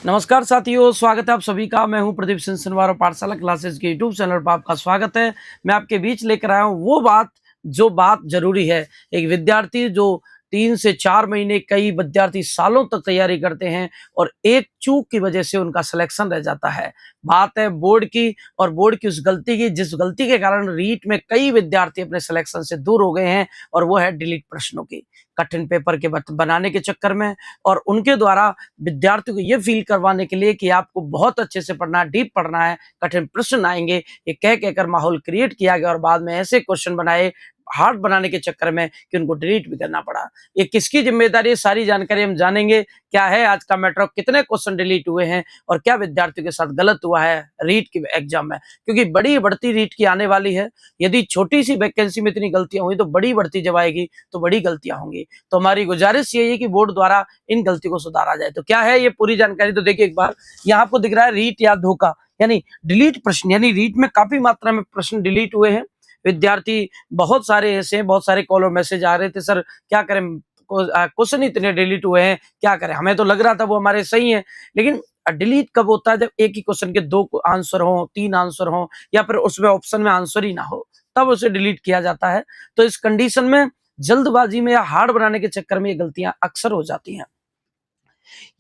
नमस्कार साथियों, स्वागत है आप सभी का। मैं हूं प्रदीप सिंह सिनवार और पाठशाला क्लासेस के यूट्यूब चैनल पर आपका स्वागत है। मैं आपके बीच लेकर आया हूं वो बात जो बात जरूरी है। एक विद्यार्थी जो 3 से 4 महीने, कई विद्यार्थी सालों तक तैयारी करते हैं और एक चूक की वजह से उनका सिलेक्शन रह जाता है। बात है बोर्ड की, और बोर्ड की उस गलती की जिस गलती के कारण रीट में कई विद्यार्थी अपने सिलेक्शन से दूर हो गए हैं, और वो है डिलीट प्रश्नों की। कठिन पेपर के बनाने के चक्कर में और उनके द्वारा विद्यार्थियों को ये फील करवाने के लिए कि आपको बहुत अच्छे से पढ़ना है, डीप पढ़ना है, कठिन प्रश्न आएंगे, ये कह कहकर माहौल क्रिएट किया गया और बाद में ऐसे क्वेश्चन बनाए हार्ड बनाने के चक्कर में कि उनको डिलीट भी करना पड़ा। ये किसकी जिम्मेदारी है, सारी जानकारी हम जानेंगे। क्या है आज का मैटर, कितने क्वेश्चन डिलीट हुए हैं और क्या विद्यार्थियों के साथ गलत हुआ है रीट की एग्जाम में, क्योंकि बड़ी बढ़ती रीट की आने वाली है। यदि छोटी सी वैकेंसी में इतनी गलतियां हुई तो बड़ी बढ़ती जब आएगी तो बड़ी गलतियां होंगी। तो हमारी गुजारिश यही है कि बोर्ड द्वारा इन गलतियों को सुधारा जाए। तो क्या है ये पूरी जानकारी, तो देखिए एक बार यहाँ आपको दिख रहा है रीट या धोखा, यानी डिलीट प्रश्न, यानी रीट में काफी मात्रा में प्रश्न डिलीट हुए हैं। विद्यार्थी बहुत सारे ऐसे हैं, बहुत सारे कॉल और मैसेज आ रहे थे, सर क्या करें, क्वेश्चन इतने डिलीट हुए हैं, क्या करें। हमें तो लग रहा था वो हमारे सही है, लेकिन डिलीट कब होता है, जब एक ही क्वेश्चन के 2 आंसर हो, 3 आंसर हो, या फिर उसमें ऑप्शन में आंसर ही ना हो, तब उसे डिलीट किया जाता है। तो इस कंडीशन में जल्दबाजी में या हार्ड बनाने के चक्कर में ये गलतियां अक्सर हो जाती हैं।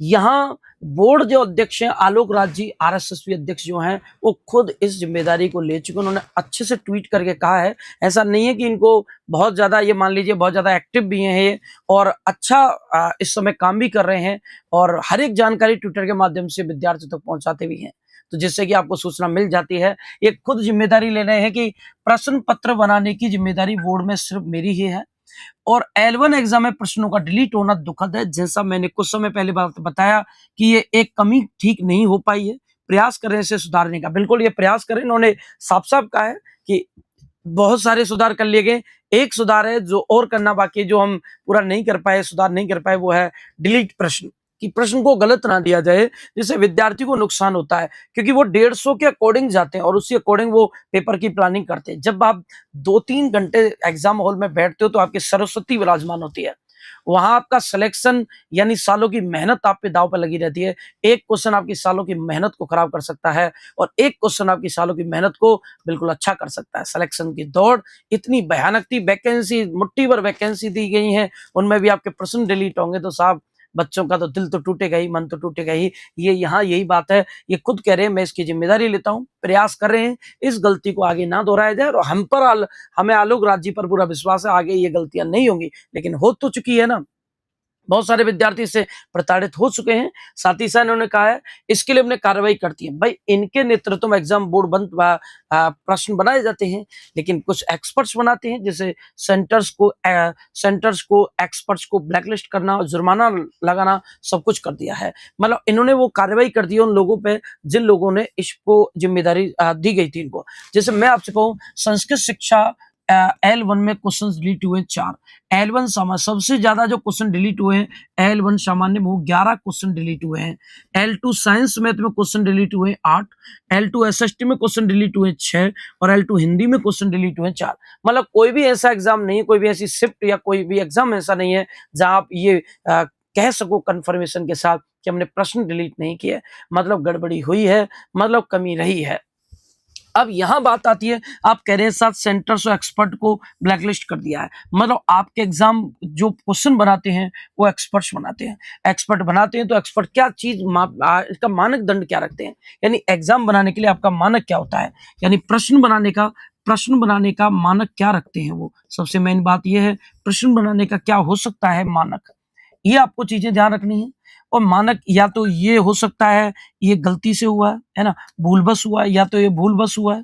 यहाँ बोर्ड जो अध्यक्ष हैं आलोक राज जी, आरएसएसपी अध्यक्ष जो हैं, वो खुद इस जिम्मेदारी को ले चुके। उन्होंने अच्छे से ट्वीट करके कहा है, ऐसा नहीं है कि इनको बहुत ज्यादा, ये मान लीजिए बहुत ज्यादा एक्टिव भी हैं ये, और अच्छा इस समय काम भी कर रहे हैं, और हर एक जानकारी ट्विटर के माध्यम से विद्यार्थियों तक पहुंचाते भी हैं, तो जिससे कि आपको सूचना मिल जाती है। ये खुद जिम्मेदारी ले रहे हैं कि प्रश्न पत्र बनाने की जिम्मेदारी बोर्ड में सिर्फ मेरी ही है, और L1 एग्जाम में प्रश्नों का डिलीट होना दुखद है। जैसा मैंने कुछ समय पहले बात बताया कि ये एक कमी ठीक नहीं हो पाई है, प्रयास करें इसे सुधारने का। बिल्कुल ये प्रयास करें, इन्होंने साफ साफ कहा है कि बहुत सारे सुधार कर लिए गए, एक सुधार है जो और करना बाकी है, जो हम पूरा नहीं कर पाए, सुधार नहीं कर पाए, वो है डिलीट प्रश्न, कि प्रश्न को गलत ना दिया जाए जिससे विद्यार्थी को नुकसान होता है, क्योंकि वो 150 के अकॉर्डिंग जाते हैं और उसी अकॉर्डिंग वो पेपर की प्लानिंग करते हैं। जब आप 2-3 घंटे एग्जाम हॉल में बैठते हो तो आपकी सरस्वती विराजमान होती है, वहां आपका सिलेक्शन यानी सालों की मेहनत आप पे दांव पे लगी रहती है। एक क्वेश्चन आपकी सालों की मेहनत को खराब कर सकता है, और एक क्वेश्चन आपकी सालों की मेहनत को बिल्कुल अच्छा कर सकता है। सिलेक्शन की दौड़ इतनी भयानक थी, वैकेंसी मुट्ठी भर वैकेंसी दी गई है, उनमें भी आपके प्रश्न डिलीट होंगे तो साहब बच्चों का तो दिल तो टूटेगा ही, मन तो टूटेगा ही। ये यहाँ यही बात है, ये खुद कह रहे हैं, मैं इसकी जिम्मेदारी लेता हूँ, प्रयास कर रहे हैं इस गलती को आगे ना दोहराया जाए, और हमें आलोक राज जी पर पूरा विश्वास है, आगे ये गलतियां नहीं होंगी, लेकिन हो तो चुकी है ना। बहुत सारे विद्यार्थी इससे प्रताड़ित हो चुके हैं। साथ ही साथ इन्होंने कहा है इसके लिए हमने कार्रवाई करती है। भाई इनके नेतृत्व में एग्जाम बोर्ड प्रश्न बनाए जाते हैं, लेकिन कुछ एक्सपर्ट्स बनाते हैं, जैसे सेंटर्स को एक्सपर्ट्स को ब्लैकलिस्ट करना, जुर्माना लगाना, सब कुछ कर दिया है। मतलब इन्होंने वो कार्रवाई कर दी है उन लोगों पे जिन लोगों ने इसको जिम्मेदारी दी गई थी इनको। जैसे मैं आपसे कहूँ, संस्कृत शिक्षा L1 में क्वेश्चन डिलीट हुए 4। L1 सबसे ज्यादा जो क्वेश्चन डिलीट हुए हैं, L1 सामान्य में 11 क्वेश्चन डिलीट हुए हैं। L2 साइंस मैथ में क्वेश्चन डिलीट हुए 8, L2 SST में क्वेश्चन डिलीट हुए 6, और L2 हिंदी में क्वेश्चन डिलीट हुए 4। मतलब कोई भी ऐसा एग्जाम नहीं है, कोई भी ऐसी शिफ्ट या कोई भी एग्जाम ऐसा नहीं है जहां आप ये कह सको कंफर्मेशन के साथ कि हमने प्रश्न डिलीट नहीं किए। मतलब गड़बड़ी हुई है, मतलब कमी रही है। अब यहां बात आती है, आप कह रहे हैं साथ सेंटर्स और एक्सपर्ट को ब्लैकलिस्ट कर दिया है। मतलब आपके एग्जाम जो क्वेश्चन बनाते हैं वो एक्सपर्ट्स बनाते हैं, एक्सपर्ट बनाते हैं, तो एक्सपर्ट क्या चीज इसका मानक दंड क्या रखते हैं, यानी एग्जाम बनाने के लिए आपका मानक क्या होता है, यानी प्रश्न बनाने का मानक क्या रखते हैं वो। सबसे मेन बात यह है, प्रश्न बनाने का क्या हो सकता है मानक, ये आपको चीजें ध्यान रखनी है। और मानक या तो ये हो सकता है ये गलती से हुआ है ना, भूलवश हुआ है, या तो ये भूलवश हुआ है,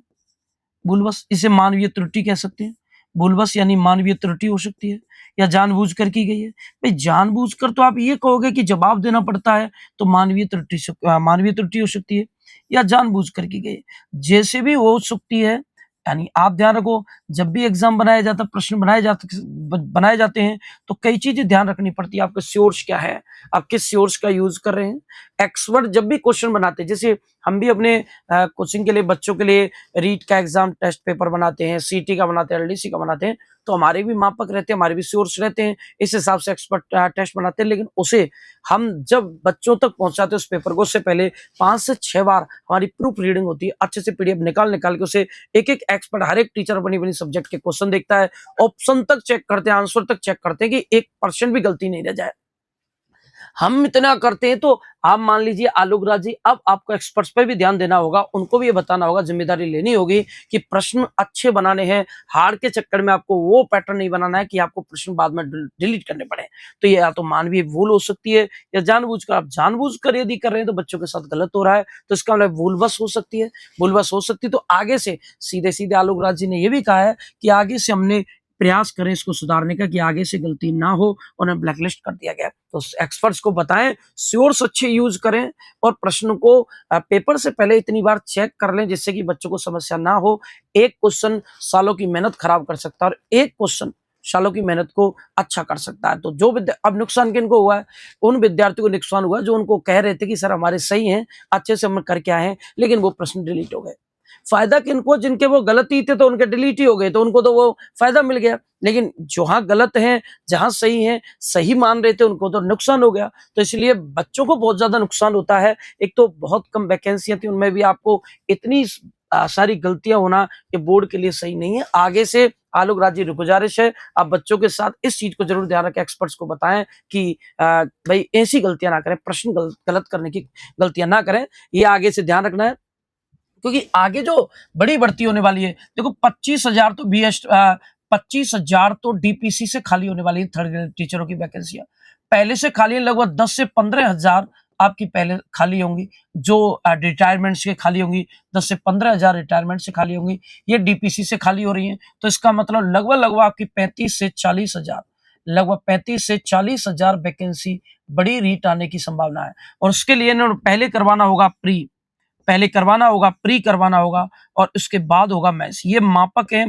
भूलवश, इसे मानवीय त्रुटि कह सकते हैं। भूलवश यानी मानवीय त्रुटि हो सकती है, या जानबूझकर की गई है। भाई जानबूझकर तो आप ये कहोगे कि जवाब देना पड़ता है, तो मानवीय त्रुटि हो सकती है, या जानबूझकर की गई है, जैसे भी हो सकती है। यानी आप ध्यान रखो, जब भी एग्जाम बनाया जाता, प्रश्न बनाए जाते हैं, तो कई चीजें ध्यान रखनी पड़ती है। आपका सोर्स क्या है, आप किस सोर्स का यूज कर रहे हैं। एक्सपर्ट जब भी क्वेश्चन बनाते हैं, जैसे हम भी अपने कोचिंग के लिए, बच्चों के लिए रीट का एग्जाम टेस्ट पेपर बनाते हैं, सीटी का बनाते हैं, एलडीसी का बनाते हैं, तो हमारे भी मापक रहते हैं, हमारे भी सोर्स रहते हैं, इस हिसाब से एक्सपर्ट टेस्ट बनाते हैं। लेकिन उसे हम जब बच्चों तक पहुंचाते हैं उस पेपर को, उससे पहले 5 से 6 बार हमारी प्रूफ रीडिंग होती है, अच्छे से पीडीएफ निकाल के उसे एक एक एक्सपर्ट, हर एक टीचर बनी सब्जेक्ट के क्वेश्चन देखता है, ऑप्शन तक चेक करते हैं, आंसर तक चेक करते हैं कि 1% भी गलती नहीं रह जाए। हम इतना करते हैं तो आप मान लीजिए आलोकराज जी, अब आपको एक्सपर्ट्स पे भी ध्यान देना होगा, उनको भी ये बताना होगा, जिम्मेदारी लेनी होगी कि प्रश्न अच्छे बनाने हैं, हार के चक्कर में आपको वो पैटर्न नहीं बनाना है कि आपको प्रश्न बाद में डिलीट करने पड़े। तो ये या तो मानवीय भूल हो सकती है या जानबूझकर, आप जानबूझकर यदि कर रहे हैं तो बच्चों के साथ गलत हो रहा है, तो इसका मतलब भूलवश हो सकती है, तो आगे से सीधे आलोकराज जी ने यह भी कहा है कि आगे से हमने प्रयास करें इसको सुधारने का कि आगे से गलती ना हो, उन्हें ब्लैकलिस्ट कर दिया गया। तो एक्सपर्ट्स को बताएं, सोर्स अच्छे यूज करें और प्रश्न को पेपर से पहले इतनी बार चेक कर लें जिससे कि बच्चों को समस्या ना हो। एक क्वेश्चन सालों की मेहनत खराब कर सकता है और एक क्वेश्चन सालों की मेहनत को अच्छा कर सकता है। तो जो अब नुकसान किनको हुआ है, उन विद्यार्थियों को नुकसान हुआ जो उनको कह रहे थे कि सर हमारे सही हैं, अच्छे से हम करके आए हैं, लेकिन वो प्रश्न डिलीट हो गए। फायदा किनको, जिनके वो गलत ही थे तो उनके डिलीट ही हो गए, तो उनको तो वो फायदा मिल गया, लेकिन जहां गलत है जहां सही है, सही मान रहे थे, उनको तो नुकसान हो गया। तो इसलिए बच्चों को बहुत ज्यादा नुकसान होता है। एक तो बहुत कम वैकेंसियां थी, उनमें भी आपको इतनी सारी गलतियां होना ये बोर्ड के लिए सही नहीं है। आगे से आलोकराज जी गुजारिश है, आप बच्चों के साथ इस चीज को जरूर ध्यान रखें, एक्सपर्ट्स को बताएं कि भाई ऐसी गलतियां ना करें, प्रश्न गलत करने की गलतियां ना करें, ये आगे से ध्यान रखना है। क्योंकि आगे जो बड़ी भर्ती होने वाली है, देखो 25,000 तो BS 25,000 तो DPC से खाली होने वाली है, थर्ड ग्रेड टीचरों की वैकेंसियां पहले से खाली है। लगभग 10 से 15,000 आपकी पहले खाली होंगी, जो रिटायरमेंट से खाली होंगी, 10 से 15,000 रिटायरमेंट से खाली होंगी, ये DPC से खाली हो रही है। तो इसका मतलब लगभग आपकी 35 से 40,000, लगभग 35 से 40,000 वैकेंसी बड़ी रीट आने की संभावना है। और उसके लिए पहले करवाना होगा प्री करवाना होगा और उसके बाद होगा मेंस। ये मापक है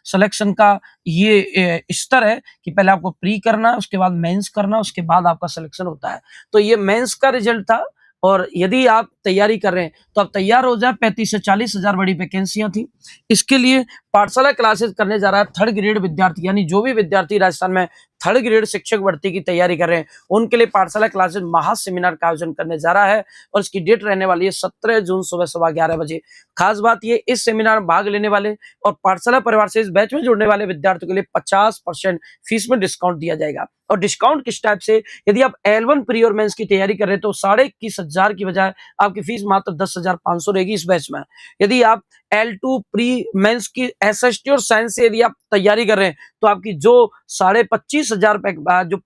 सिलेक्शन का, ये स्तर है कि पहले आपको प्री करना, उसके बाद मेंस करना, उसके बाद आपका सिलेक्शन होता है। तो ये मेंस का रिजल्ट था, और यदि आप तैयारी कर रहे हैं तो आप तैयार हो जाए। 35 से 40,000 बड़ी वैकेंसियां थी। इसके लिए पाठशाला क्लासेस करने जा रहा है थर्ड ग्रेड विद्यार्थी, यानी जो भी विद्यार्थी राजस्थान में थर्ड ग्रेड शिक्षक भर्ती की तैयारी कर रहे हैं, उनके लिए पाठशाला क्लासेस महा सेमिनार का आयोजन करने जा रहा है। और इसकी डेट रहने वाली है 17 जून सुबह 11:15 बजे। खास बात ये, इस सेमिनार में भाग लेने वाले और पाठशाला परिवार से इस बैच में जुड़ने वाले विद्यार्थियों के लिए 50% फीस में डिस्काउंट दिया जाएगा। और डिस्काउंट किस टाइप से, यदि आप L1 प्री और मेंस की तैयारी कर रहे हैं तो 21,500 की बजाय आपकी फीस मात्र 10,500 रहेगी इस बैच में। यदि आप L2 प्री मेंस की SST और साइंस से यदि आप तैयारी कर रहे हैं तो आपकी जो 25,500 रुपए जो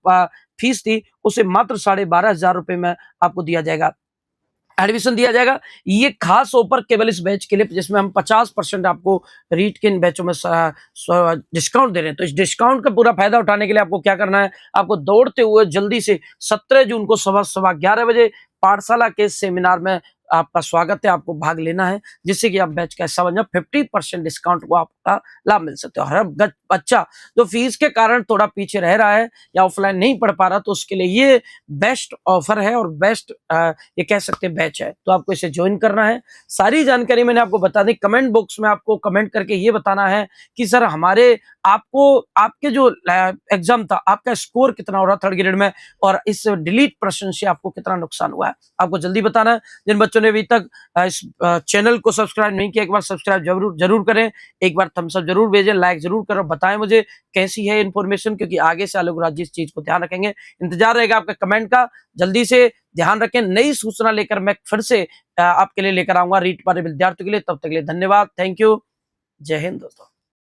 फीस थी, उसे मात्र 12,500 रुपए में आपको दिया जाएगा, एडमिशन दिया जाएगा। ये खास ऑफर केवल इस बैच के लिए, जिसमें हम 50% आपको रीट के इन बैचों में डिस्काउंट दे रहे हैं। तो इस डिस्काउंट का पूरा फायदा उठाने के लिए आपको क्या करना है, आपको दौड़ते हुए जल्दी से 17 जून को सुबह 11:15 बजे पाठशाला के सेमिनार में आपका स्वागत है, आपको भाग लेना है, जिससे कि आप बैच का हिस्सा बन जाओ। 50% डिस्काउंट को आपका लाभ मिल सकते हो। हर बच्चा जो फीस के कारण थोड़ा पीछे रह रहा है या ऑफलाइन नहीं पढ़ पा रहा, तो उसके लिए ये बेस्ट ऑफर है और बेस्ट ये कह सकते हैं बैच है। तो आपको इसे ज्वाइन करना है। सारी जानकारी मैंने आपको बता दी। कमेंट बॉक्स में आपको कमेंट करके ये बताना है कि सर हमारे आपके जो एग्जाम था, आपका स्कोर कितना हो रहा थर्ड ग्रेड में, और इस डिलीट प्रश्न से आपको कितना नुकसान हुआ है, आपको जल्दी बताना है। जिन बच्चों ने अभी तक इस चैनल को सब्सक्राइब नहीं किया, एक बार सब्सक्राइब जरूर करें, एक बार थम्स अप जरूर भेजें, लाइक जरूर करो, बताएं मुझे कैसी है इन्फॉर्मेशन, क्योंकि आगे से आलोकराज जी इस चीज को ध्यान रखेंगे। इंतजार रहेगा आपका कमेंट का। जल्दी से ध्यान रखें, नई सूचना लेकर मैं फिर से आपके लिए लेकर आऊंगा रीट वाले विद्यार्थियों के लिए। तब तक के लिए धन्यवाद, थैंक यू, जय हिंद दोस्तों।